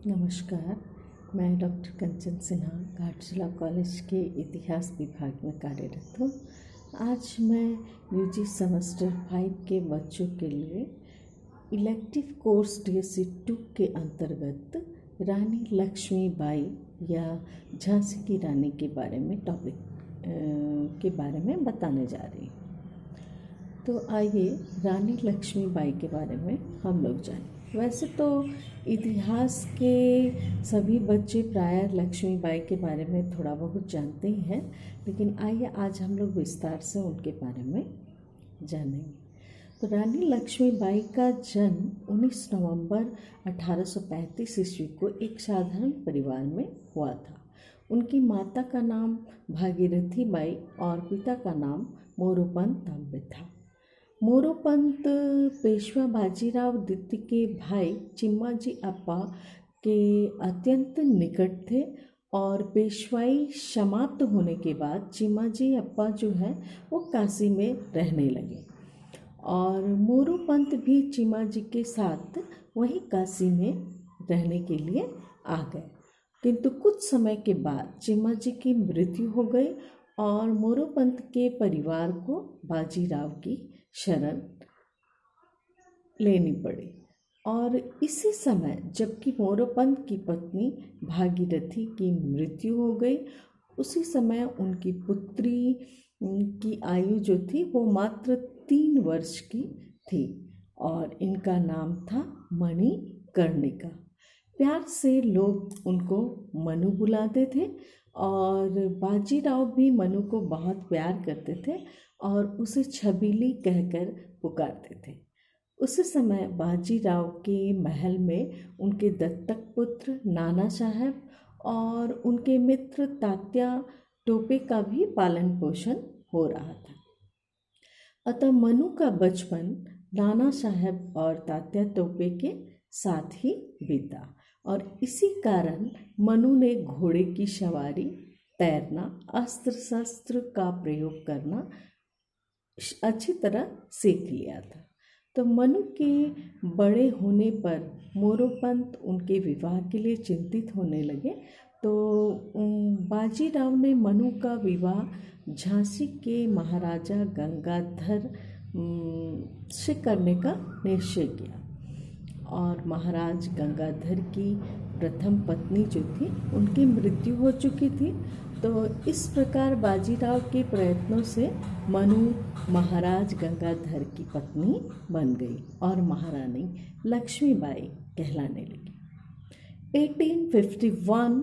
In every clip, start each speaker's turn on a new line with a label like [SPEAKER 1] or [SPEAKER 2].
[SPEAKER 1] नमस्कार। मैं डॉक्टर कंचन सिन्हा घाटशिला कॉलेज के इतिहास विभाग में कार्यरत हूँ। आज मैं यूजी सेमेस्टर 5 के बच्चों के लिए इलेक्टिव कोर्स DSC 2 के अंतर्गत रानी लक्ष्मीबाई या झांसी की रानी के बारे में के बारे में बताने जा रही हूँ। तो आइए रानी लक्ष्मीबाई के बारे में हम लोग जानें। वैसे तो इतिहास के सभी बच्चे प्रायः लक्ष्मीबाई के बारे में थोड़ा बहुत जानते ही हैं, लेकिन आइए आज हम लोग विस्तार से उनके बारे में जानेंगे। तो रानी लक्ष्मीबाई का जन्म 19 नवंबर 1835 ईस्वी को एक साधारण परिवार में हुआ था। उनकी माता का नाम भागीरथी बाई और पिता का नाम मोरोपंत तांबे था। मोरोपंत पेशवा बाजीराव द्वितीय के भाई चिम्माजी अप्पा के अत्यंत निकट थे और पेशवाई समाप्त होने के बाद चिम्माजी अप्पा जो है वो काशी में रहने लगे और मोरोपंत भी चिम्माजी के साथ वहीं काशी में रहने के लिए आ गए। किंतु कुछ समय के बाद चिम्माजी की मृत्यु हो गई और मोरोपंत के परिवार को बाजीराव की शरण लेनी पड़ी। और इसी समय जबकि मोरोपंत की पत्नी भागीरथी की मृत्यु हो गई, उसी समय उनकी पुत्री की आयु जो थी वो मात्र 3 वर्ष की थी और इनका नाम था मणिकर्णिका। प्यार से लोग उनको मनु बुलाते थे और बाजीराव भी मनु को बहुत प्यार करते थे और उसे छबीली कहकर पुकारते थे। उसी समय बाजीराव के महल में उनके दत्तक पुत्र नाना साहब और उनके मित्र तात्या टोपे का भी पालन पोषण हो रहा था। अतः मनु का बचपन नाना साहब और तात्या टोपे के साथ ही बीता और इसी कारण मनु ने घोड़े की सवारी, तैरना, अस्त्र शस्त्र का प्रयोग करना अच्छी तरह सीख लिया था। तो मनु के बड़े होने पर मोरोपंत उनके विवाह के लिए चिंतित होने लगे। तो बाजीराव ने मनु का विवाह झांसी के महाराजा गंगाधर से करने का निश्चय किया और महाराज गंगाधर की प्रथम पत्नी जो थी उनकी मृत्यु हो चुकी थी। तो इस प्रकार बाजीराव के प्रयत्नों से मनु महाराज गंगाधर की पत्नी बन गई और महारानी लक्ष्मीबाई कहलाने लगी। 1851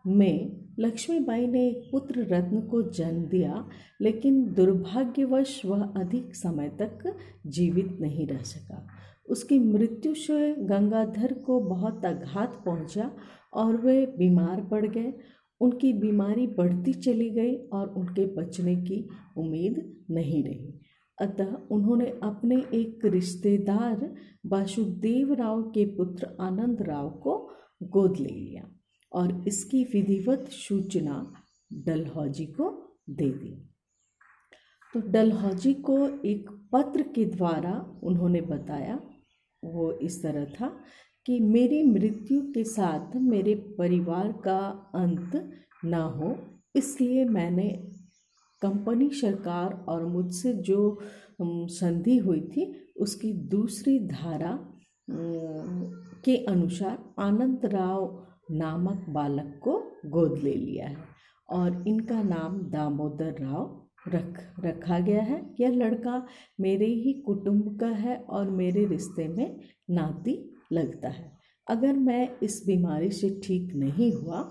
[SPEAKER 1] में लक्ष्मीबाई ने एक पुत्र रत्न को जन्म दिया, लेकिन दुर्भाग्यवश वह अधिक समय तक जीवित नहीं रह सका। उसकी मृत्यु से गंगाधर को बहुत आघात पहुंचा और वे बीमार पड़ गए। उनकी बीमारी बढ़ती चली गई और उनके बचने की उम्मीद नहीं रही। अतः उन्होंने अपने एक रिश्तेदार वासुदेव राव के पुत्र आनंद राव को गोद ले लिया और इसकी विधिवत सूचना डलहौजी को दे दी। तो डलहौजी को एक पत्र के द्वारा उन्होंने बताया, वो इस तरह था कि मेरी मृत्यु के साथ मेरे परिवार का अंत ना हो, इसलिए मैंने कंपनी सरकार और मुझसे जो संधि हुई थी उसकी दूसरी धारा के अनुसार आनंद राव नामक बालक को गोद ले लिया है और इनका नाम दामोदर राव रखा गया है। यह लड़का मेरे ही कुटुंब का है और मेरे रिश्ते में नाती लगता है। अगर मैं इस बीमारी से ठीक नहीं हुआ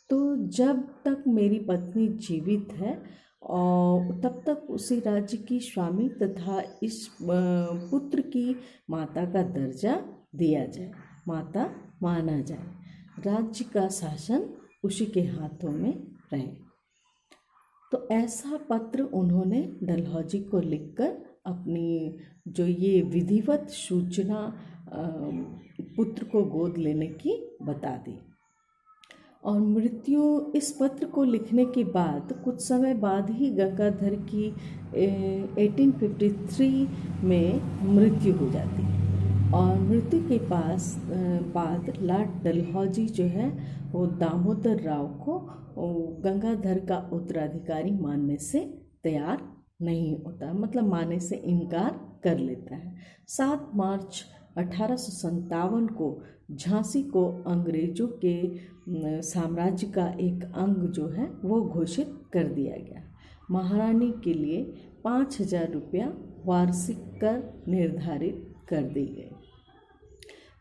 [SPEAKER 1] तो जब तक मेरी पत्नी जीवित है और तब तक उसी राज्य की स्वामी तथा इस पुत्र की माता का दर्जा दिया जाए, माता माना जाए, राज्य का शासन उसी के हाथों में रहे। तो ऐसा पत्र उन्होंने डलहौजी को लिखकर अपनी जो ये विधिवत सूचना पुत्र को गोद लेने की बता दी। और मृत्यु इस पत्र को लिखने के बाद कुछ समय बाद ही गंगाधर की 1853 में मृत्यु हो जाती है। और मृत्यु के बाद लॉर्ड डलहौजी जो है वो दामोदर राव को गंगाधर का उत्तराधिकारी मानने से तैयार नहीं होता, मतलब मानने से इनकार कर लेता है। 7 मार्च 1857 को झांसी को अंग्रेजों के साम्राज्य का एक अंग जो है वो घोषित कर दिया गया। महारानी के लिए 5,000 रुपया वार्षिक कर निर्धारित कर दी गई।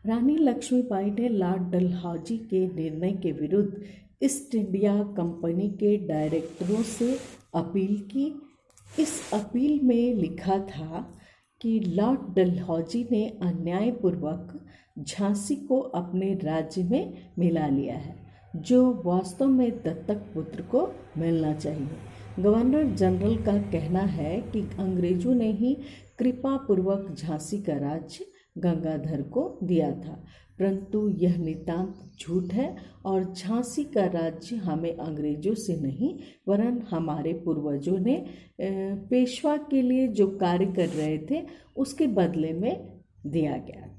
[SPEAKER 1] रानी लक्ष्मीबाई ने लॉर्ड डलहौजी के निर्णय के विरुद्ध ईस्ट इंडिया कंपनी के डायरेक्टरों से अपील की। इस अपील में लिखा था कि लॉर्ड डलहौजी ने अन्यायपूर्वक झांसी को अपने राज्य में मिला लिया है, जो वास्तव में दत्तक पुत्र को मिलना चाहिए। गवर्नर जनरल का कहना है कि अंग्रेजों ने ही कृपापूर्वक झांसी का राज्य गंगाधर को दिया था, परंतु यह नितांत झूठ है और झांसी का राज्य हमें अंग्रेजों से नहीं वरन हमारे पूर्वजों ने पेशवा के लिए जो कार्य कर रहे थे उसके बदले में दिया गया था।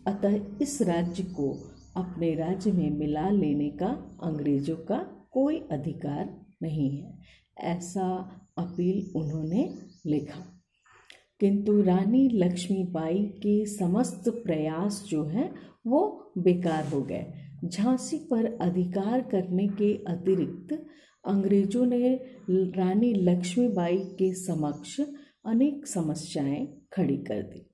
[SPEAKER 1] अतः इस राज्य को अपने राज्य में मिला लेने का अंग्रेजों का कोई अधिकार नहीं है, ऐसा अपील उन्होंने लिखा। किंतु रानी लक्ष्मीबाई के समस्त प्रयास जो हैं वो बेकार हो गए। झांसी पर अधिकार करने के अतिरिक्त अंग्रेजों ने रानी लक्ष्मीबाई के समक्ष अनेक समस्याएं खड़ी कर दी।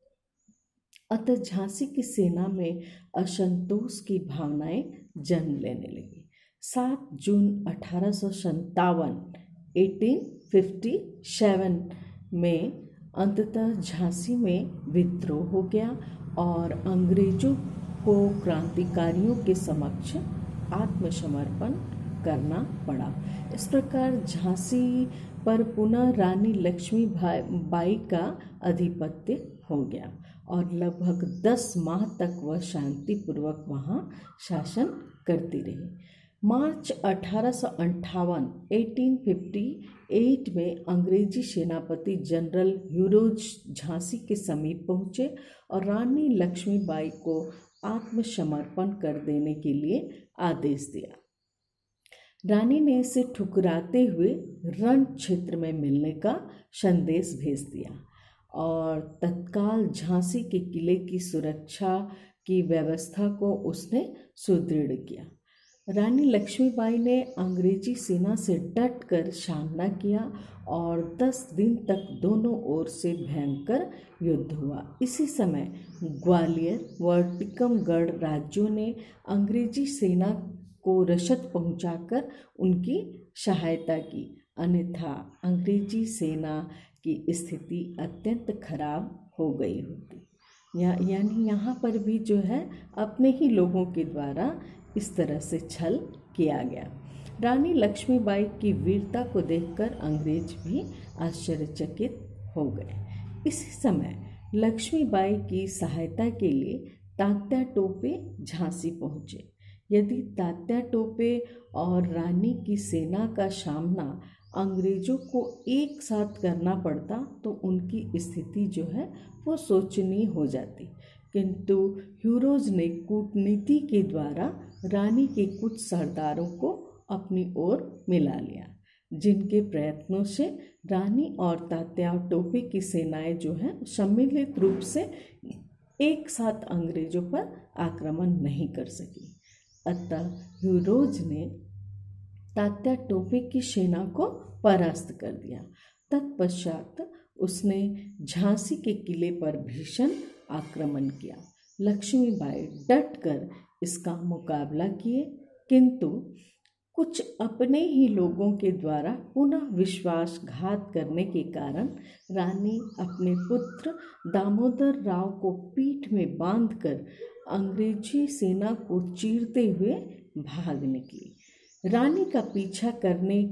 [SPEAKER 1] अतः झांसी की सेना में असंतोष की भावनाएं जन्म लेने लगी। 7 जून 1857 में अंततः झांसी में विद्रोह हो गया और अंग्रेजों को क्रांतिकारियों के समक्ष आत्मसमर्पण करना पड़ा। इस प्रकार झांसी पर पुनः रानी लक्ष्मीबाई का आधिपत्य हो गया और लगभग 10 माह तक वह शांतिपूर्वक वहाँ शासन करती रही। मार्च 1858 में अंग्रेजी सेनापति जनरल ह्यूरोज झांसी के समीप पहुँचे और रानी लक्ष्मीबाई को आत्मसमर्पण कर देने के लिए आदेश दिया। रानी ने इसे ठुकराते हुए रण क्षेत्र में मिलने का संदेश भेज दिया और तत्काल झांसी के किले की सुरक्षा की व्यवस्था को उसने सुदृढ़ किया। रानी लक्ष्मीबाई ने अंग्रेजी सेना से डटकर सामना किया और 10 दिन तक दोनों ओर से भयंकर युद्ध हुआ। इसी समय ग्वालियर व टीकमगढ़ राज्यों ने अंग्रेजी सेना को रसद पहुंचाकर उनकी सहायता की, अन्यथा अंग्रेजी सेना की स्थिति अत्यंत खराब हो गई होती। यानी यहाँ पर भी जो है अपने ही लोगों के द्वारा इस तरह से छल किया गया। रानी लक्ष्मीबाई की वीरता को देखकर अंग्रेज भी आश्चर्यचकित हो गए। इसी समय लक्ष्मीबाई की सहायता के लिए तात्या टोपे झांसी पहुँचे। यदि तात्या टोपे और रानी की सेना का सामना अंग्रेजों को एक साथ करना पड़ता तो उनकी स्थिति जो है वो शोचनीय हो जाती, किंतु ह्यूरोज ने कूटनीति के द्वारा रानी के कुछ सरदारों को अपनी ओर मिला लिया, जिनके प्रयत्नों से रानी और तात्या टोपे की सेनाएं जो हैं सम्मिलित रूप से एक साथ अंग्रेजों पर आक्रमण नहीं कर सकी। अतः ह्यूरोज ने तात्या टोपे की सेना को परास्त कर दिया। तत्पश्चात उसने झांसी के किले पर भीषण आक्रमण किया। लक्ष्मीबाई डटकर इसका मुकाबला किए, किंतु कुछ अपने ही लोगों के द्वारा पुनः विश्वासघात करने के कारण रानी अपने पुत्र दामोदर राव को पीठ में बांधकर अंग्रेजी सेना को चीरते हुए भाग निकली। रानी का पीछा करने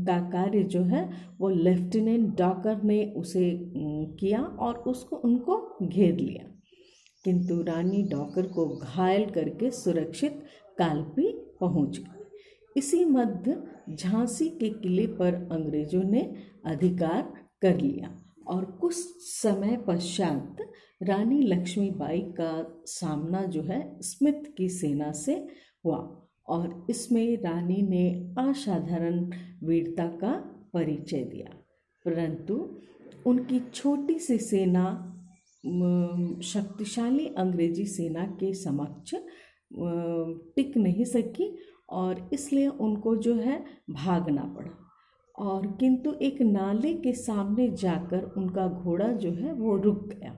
[SPEAKER 1] का कार्य जो है वो लेफ्टिनेंट डॉकर ने उसे किया और उनको घेर लिया, किंतु रानी डॉकर को घायल करके सुरक्षित कालपी पहुंच गई। इसी मध्य झांसी के किले पर अंग्रेजों ने अधिकार कर लिया और कुछ समय पश्चात रानी लक्ष्मीबाई का सामना जो है स्मिथ की सेना से हुआ और इसमें रानी ने असाधारण वीरता का परिचय दिया, परंतु उनकी छोटी सी सेना शक्तिशाली अंग्रेजी सेना के समक्ष टिक नहीं सकी और इसलिए उनको जो है भागना पड़ा। और किंतु एक नाले के सामने जाकर उनका घोड़ा जो है वो रुक गया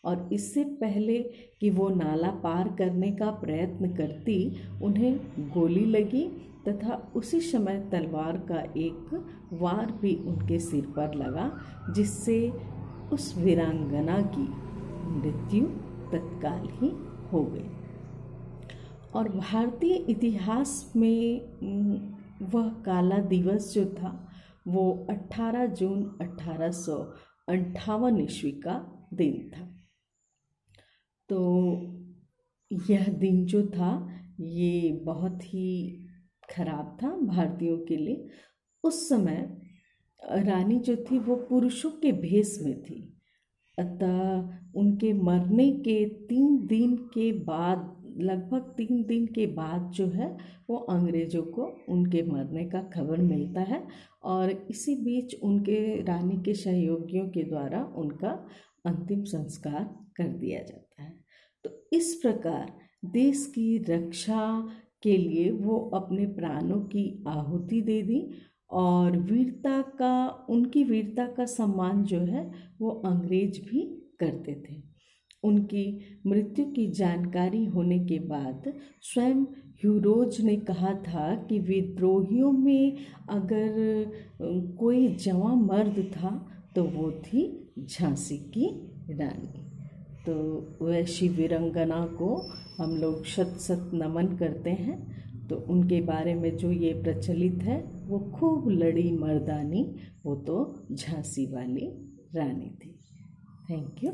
[SPEAKER 1] और इससे पहले कि वो नाला पार करने का प्रयत्न करती उन्हें गोली लगी तथा उसी समय तलवार का एक वार भी उनके सिर पर लगा, जिससे उस वीरांगना की मृत्यु तत्काल ही हो गई। और भारतीय इतिहास में वह काला दिवस जो था वो 18 जून 1858 ईस्वी का दिन था। तो यह दिन जो था ये बहुत ही खराब था भारतीयों के लिए। उस समय रानी जो थी वो पुरुषों के भेष में थी, अतः उनके मरने के 3 दिन के बाद, लगभग 3 दिन के बाद जो है वो अंग्रेज़ों को उनके मरने का खबर मिलता है और इसी बीच उनके रानी के सहयोगियों के द्वारा उनका अंतिम संस्कार कर दिया जाता है। तो इस प्रकार देश की रक्षा के लिए वो अपने प्राणों की आहुति दे दी और उनकी वीरता का सम्मान जो है वो अंग्रेज भी करते थे। उनकी मृत्यु की जानकारी होने के बाद स्वयं ह्यूरोज ने कहा था कि विद्रोहियों में अगर कोई जवां मर्द था तो वो थी झांसी की रानी। तो वैसी वीरांगना को हम लोग शत शत नमन करते हैं। तो उनके बारे में जो ये प्रचलित है वो खूब लड़ी मर्दानी, वो तो झांसी वाली रानी थी। Thank you.